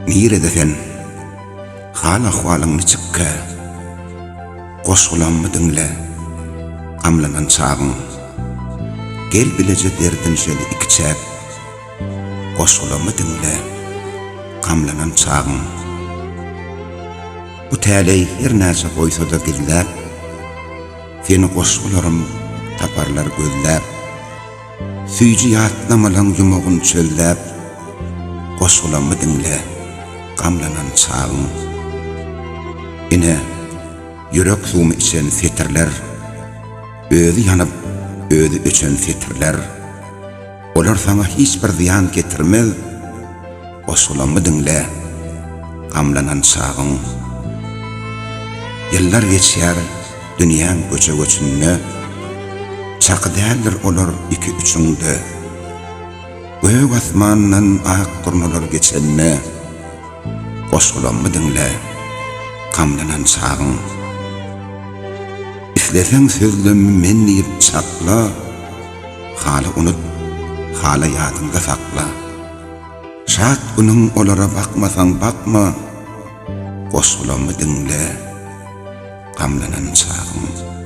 Nire desen, hala hualın çıkke, koşulan dinle, gamlanan çağın. Gel bilece derdin jeli ikçep, koşulan dinle, gamlanan çağın. Bu täley her näçe goýsa da gillep, seni goşgularym taparlar gözläp, süýji ýatlamalan ýumagyň çöllep, goşgulamy dinle, gamlanan çağın. Ine ýürek suwmy içen fetirler, özü ýanyp, özü öçen fetirler, olar sana hiç bir ziyan getirmez, goşgulamy dinle, gamlanan çağın. Yıllar geçer, dünýäň göçe göçünne, çakı däldir olar iki üçüňde. Göýük asmandan ak turnalar geçenne, goşgulamy dinle, gamlanan çağın. İsleseň sözlemi men diýip çakla, hala unut, hala ýadynda sakla. Şat günüň olara bakmasaň bakma, goşgulamy dinle, gamlanan çağın.